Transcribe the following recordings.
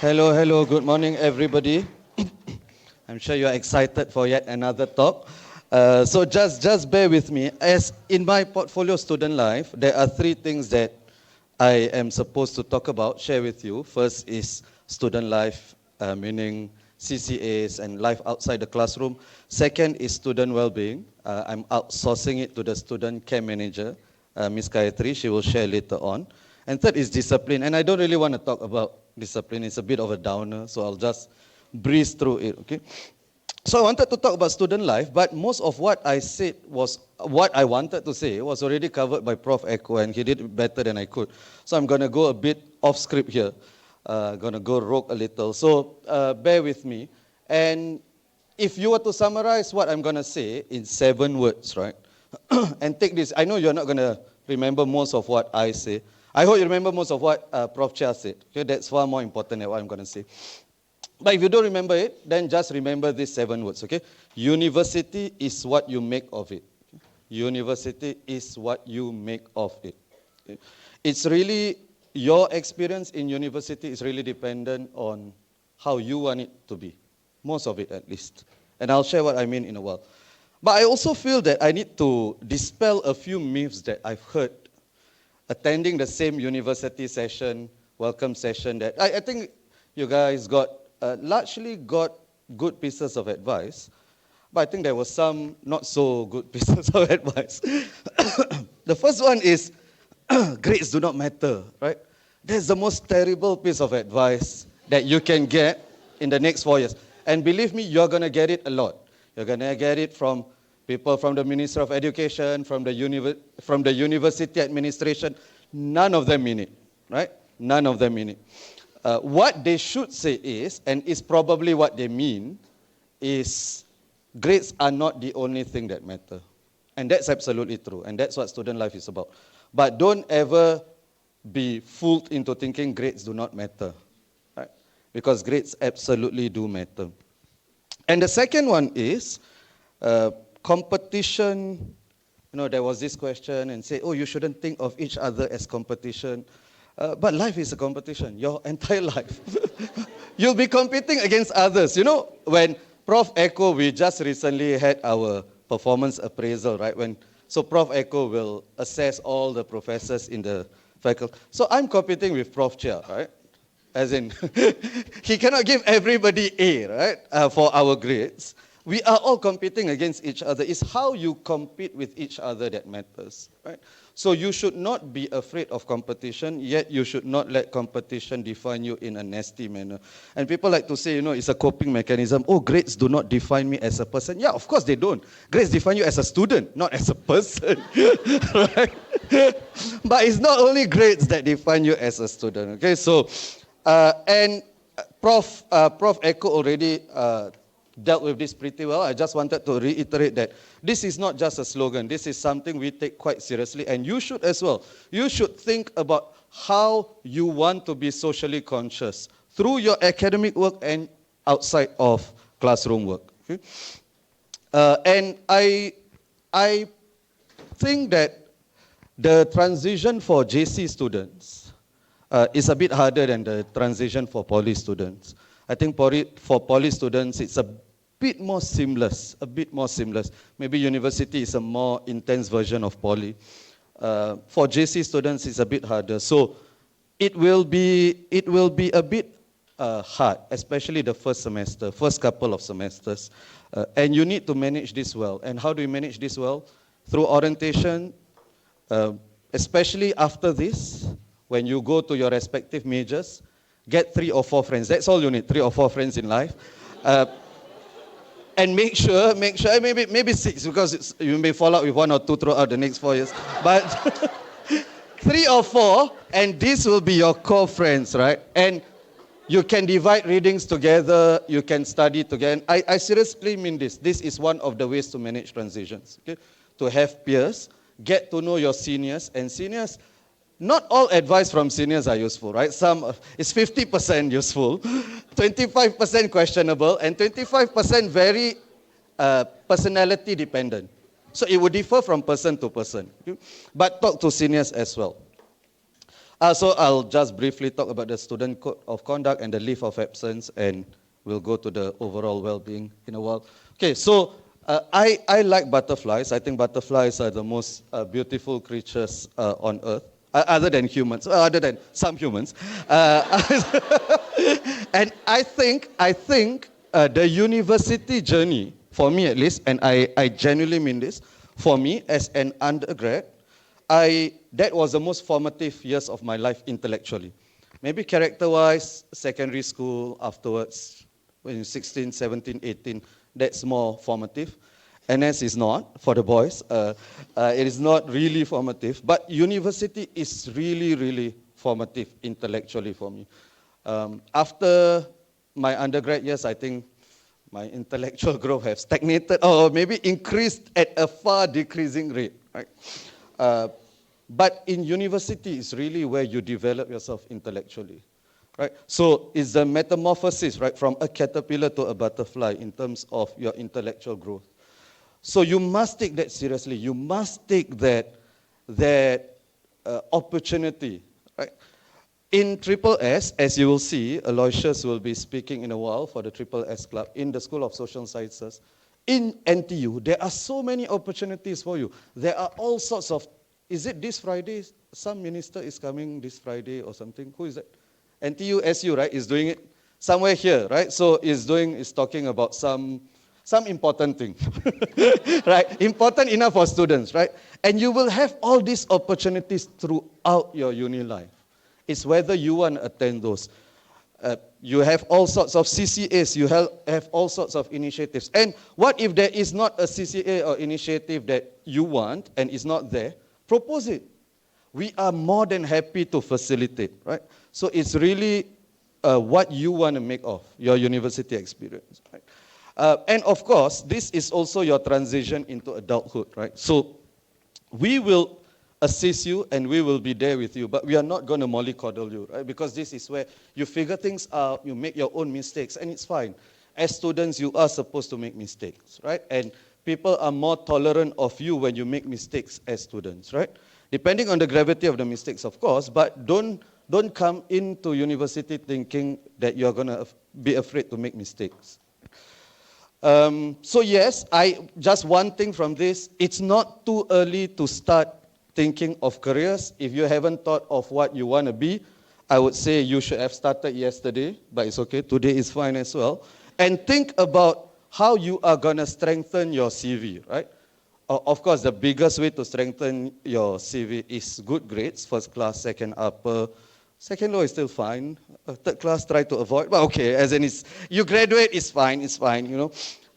Hello, hello, good morning, everybody. I'm sure you're excited for yet another talk. So just bear with me. As in my portfolio student life, there are three things that I am supposed to talk about, share with you. First is student life, meaning CCAs and life outside the classroom. Second is student well-being. I'm outsourcing it to the student care manager, Ms. Gayatri. She will share later on. And third is discipline. And I don't really want to talk about discipline. It's a bit of a downer, so I'll just breeze through it, okay? So I wanted to talk about student life, but most of what I said was, what I wanted to say was already covered by Prof. Echo, and he did it better than I could. So I'm going to go a bit off script here. Going to go rogue a little. So bear with me. And if you were to summarize what I'm going to say in 7 words, right? And take this. I know you're not going to remember most of what I say. I hope you remember most of what Prof. Chia said. Okay, that's far more important than what I'm going to say. But if you don't remember it, then just remember these 7 words, okay? University is what you make of it. Okay? University is what you make of it. Okay? It's really, your experience in university is really dependent on how you want it to be. Most of it, at least. And I'll share what I mean in a while. But I also feel that I need to dispel a few myths that I've heard attending the same university session, welcome session, that I think you guys largely got good pieces of advice, but I think there were some not so good pieces of advice. The first one is, grades do not matter, right? That's the most terrible piece of advice that you can get in the next 4 years. And believe me, you're going to get it a lot. You're going to get it from people from the Ministry of Education, from the university administration. None of them mean it, right? None of them mean it. What they should say is, and is probably what they mean, is grades are not the only thing that matter. And that's absolutely true, and that's what student life is about. But don't ever be fooled into thinking grades do not matter, right? Because grades absolutely do matter. And the second one is competition. You know, there was this question and say, oh, you shouldn't think of each other as competition. But life is a competition, your entire life. You'll be competing against others. You know, when Prof. Echo, we just recently had our performance appraisal, right? So Prof. Echo will assess all the professors in the faculty. So I'm competing with Prof. Chia, right? As in, he cannot give everybody A, right, for our grades. We are all competing against each other. It's how you compete with each other that matters, right? So you should not be afraid of competition, yet you should not let competition define you in a nasty manner. And people like to say, you know, it's a coping mechanism. Oh, grades do not define me as a person. Yeah, of course they don't. Grades define you as a student, not as a person, right? But it's not only grades that define you as a student, okay? So, and Prof. Echo already dealt with this pretty well. I just wanted to reiterate that this is not just a slogan. This is something we take quite seriously, and you should as well. You should think about how you want to be socially conscious through your academic work and outside of classroom work. Okay? And I think that the transition for JC students is a bit harder than the transition for poly students. I think for poly students, it's a bit more seamless, Maybe university is a more intense version of poly. For JC students, it's a bit harder. So it will be a bit hard, especially the first couple of semesters. And you need to manage this well. And how do you manage this well? Through orientation, especially after this, when you go to your respective majors, get 3 or 4 friends. That's all you need, 3 or 4 friends in life. And make sure, maybe 6, because you may fall out with 1 or 2 throughout the next 4 years. But 3 or 4, and this will be your core friends, right? And you can divide readings together, you can study together. I seriously mean this. This is one of the ways to manage transitions, okay? To have peers, get to know your seniors, and seniors, not all advice from seniors are useful, right? Some is 50% useful, 25% questionable, and 25% very personality dependent. So it would differ from person to person. But talk to seniors as well. So I'll just briefly talk about the student code of conduct and the leave of absence, and we'll go to the overall well-being in a while. Okay, so I like butterflies. I think butterflies are the most beautiful creatures on earth, other than humans, other than some humans. And I think the university journey, for me at least, and I genuinely mean this, for me as an undergrad, that was the most formative years of my life intellectually. Maybe character-wise, secondary school afterwards, when you're 16, 17, 18, that's more formative. NS is not, for the boys. It is not really formative. But university is really, really formative intellectually for me. After my undergrad years, I think my intellectual growth has stagnated or maybe increased at a far decreasing rate. Right? But in university is really where you develop yourself intellectually. Right? So it's the metamorphosis, right, from a caterpillar to a butterfly in terms of your intellectual growth. So you must take that seriously. You must take that opportunity. Right? In Triple S, as you will see, Aloysius will be speaking in a while for the Triple S Club in the School of Social Sciences. In NTU, there are so many opportunities for you. There are all sorts of, is it this Friday? Some minister is coming this Friday or something. Who is that? NTU SU, right, is doing it somewhere here, right? So is talking about some important thing, right? Important enough for students, right? And you will have all these opportunities throughout your uni life. It's whether you want to attend those. You have all sorts of CCAs, you have all sorts of initiatives. And what if there is not a CCA or initiative that you want and is not there? Propose it. We are more than happy to facilitate, right? So it's really what you want to make of your university experience, right? And of course, this is also your transition into adulthood, right? So we will assist you and we will be there with you, but we are not going to mollycoddle you, right? Because this is where you figure things out, you make your own mistakes, and it's fine. As students, you are supposed to make mistakes, right? And people are more tolerant of you when you make mistakes as students, right? Depending on the gravity of the mistakes, of course, but don't come into university thinking that you're going to be afraid to make mistakes. So yes, just one thing from this, it's not too early to start thinking of careers. If you haven't thought of what you want to be, I would say you should have started yesterday, but it's okay, today is fine as well. And think about how you are going to strengthen your CV, right? Of course, the biggest way to strengthen your CV is good grades, first class, second upper. Second low is still fine. Third class, try to avoid. But okay, as in you graduate, it's fine, you know.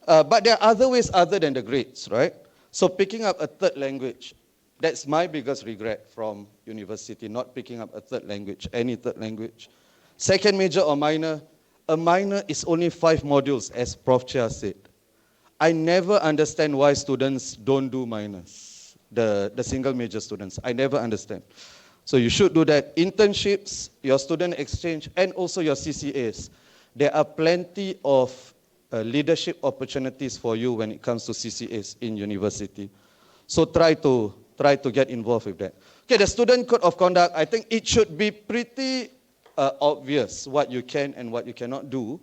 But there are other ways other than the grades, right? So picking up a third language, that's my biggest regret from university, not picking up a third language, any third language. Second major or minor, a minor is only 5 modules, as Prof. Chia said. I never understand why students don't do minors, the single major students. I never understand. So you should do that. Internships, your student exchange, and also your CCAs. There are plenty of leadership opportunities for you when it comes to CCAs in university. So try to get involved with that. Okay, the student code of conduct, I think it should be pretty obvious what you can and what you cannot do.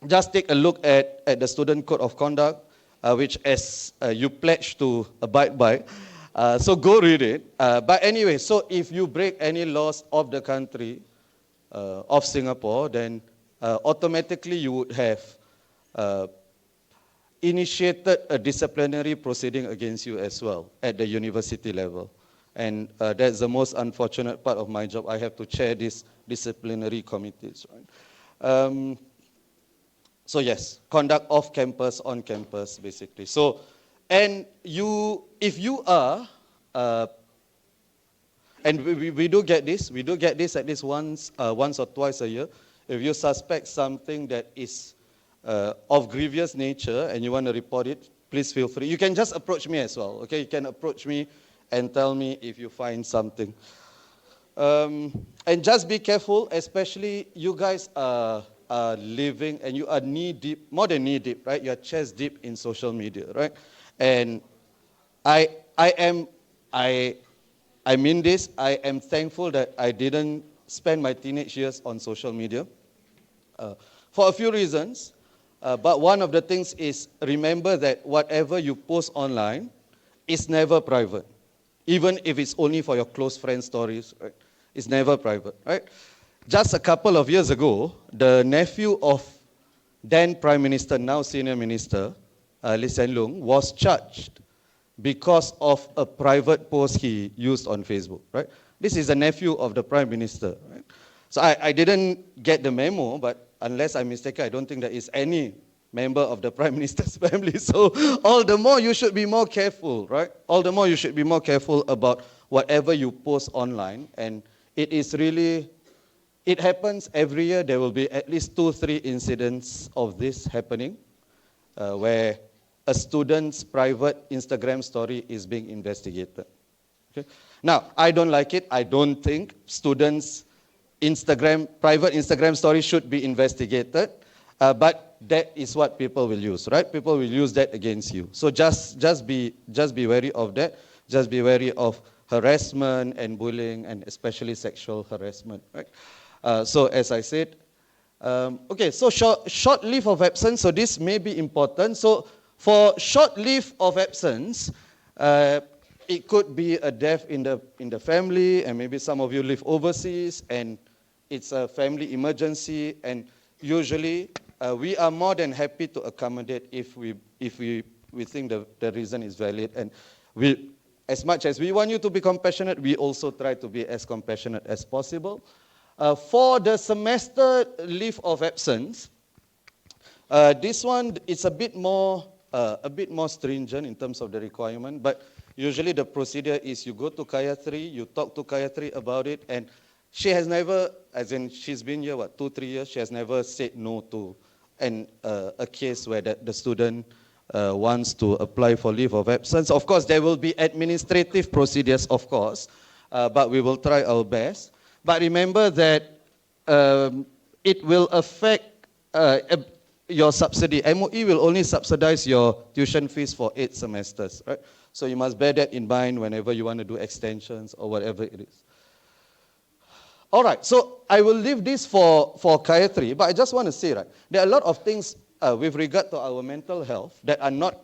Just take a look at the student code of conduct, which as you pledge to abide by. So go read it. But anyway, so if you break any laws of the country, of Singapore, then automatically you would have initiated a disciplinary proceeding against you as well at the university level. And that's the most unfortunate part of my job. I have to chair these disciplinary committees. Right? So yes, conduct off campus, on campus, basically. So, and if you are, and we do get this at least once or twice a year. If you suspect something that is of grievous nature and you want to report it, please feel free. You can just approach me as well, okay? You can approach me and tell me if you find something. And just be careful, especially you guys are living and you are knee-deep, more than knee-deep, right? You're chest-deep in social media, right? And I I mean this, I am thankful that I didn't spend my teenage years on social media for a few reasons. But one of the things is remember that whatever you post online is never private. Even if it's only for your close friend stories, right? It's never private, right? Just a couple of years ago, the nephew of then Prime Minister, now Senior Minister, Lee Hsien Loong, was charged because of a private post he used on Facebook, right? This is a nephew of the Prime Minister, right? So I didn't get the memo, but unless I'm mistaken, I don't think there is any member of the Prime Minister's family. So all the more you should be more careful, right? All the more you should be more careful about whatever you post online. And it is really, it happens every year. There will be at least 2-3 incidents of this happening where a student's private Instagram story is being investigated. Okay? Now, I don't like it. I don't think students' private Instagram story should be investigated. But that is what people will use, right? People will use that against you. So just be wary of that. Just be wary of harassment and bullying, and especially sexual harassment, right? So as I said, okay, so short leave of absence. So this may be important. So for short leave of absence, it could be a death in the family, and maybe some of you live overseas, and it's a family emergency, and usually we are more than happy to accommodate if we think the reason is valid, and we, as much as we want you to be compassionate, we also try to be as compassionate as possible. For the semester leave of absence, this one it's a bit more stringent in terms of the requirement, but usually the procedure is you go to Kayatri, you talk to Kayatri about it, and she has never, as in she's been here, 2-3 years, she has never said no to a case where the student wants to apply for leave of absence. Of course, there will be administrative procedures, of course, but we will try our best. But remember that it will affect your subsidy. MOE will only subsidize your tuition fees for 8 semesters, right? So you must bear that in mind whenever you want to do extensions or whatever it is. All right, so I will leave this for Kayatri, but I just want to say, right, there are a lot of things with regard to our mental health that are not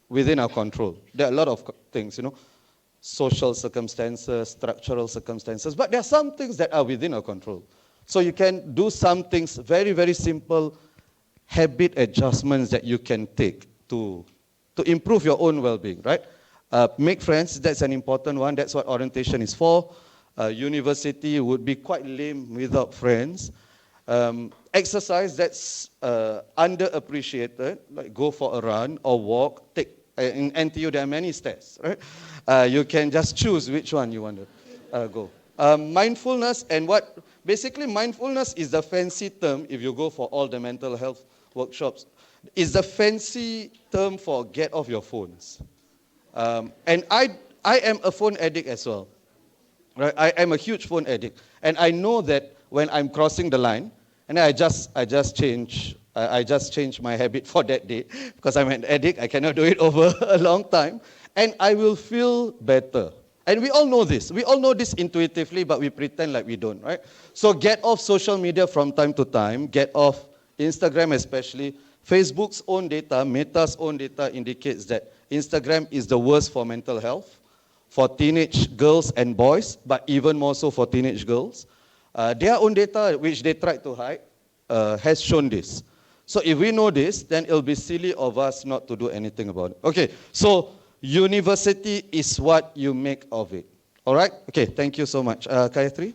within our control. There are a lot of things, social circumstances, structural circumstances, but there are some things that are within our control. So you can do some things, very, very simple habit adjustments that you can take to improve your own well-being, right? Make friends, that's an important one. That's what orientation is for. University would be quite lame without friends. Exercise, that's underappreciated, like go for a run or walk. In NTU, there are many stairs, right? You can just choose which one you want to go. Mindfulness, and basically mindfulness is the fancy term, if you go for all the mental health workshops, is the fancy term for get off your phones. And I am a phone addict as well. Right? I am a huge phone addict, and I know that when I'm crossing the line, and I just change my habit for that day because I'm an addict. I cannot do it over a long time, and I will feel better. And we all know this. We all know this intuitively, but we pretend like we don't, right? So get off social media from time to time. Get off Instagram, especially. Facebook's own data, Meta's own data indicates that Instagram is the worst for mental health for teenage girls and boys, but even more so for teenage girls. Their own data, which they tried to hide, has shown this. So if we know this, then it'll be silly of us not to do anything about it. Okay, so university is what you make of it. All right? Okay, thank you so much. Kayatri?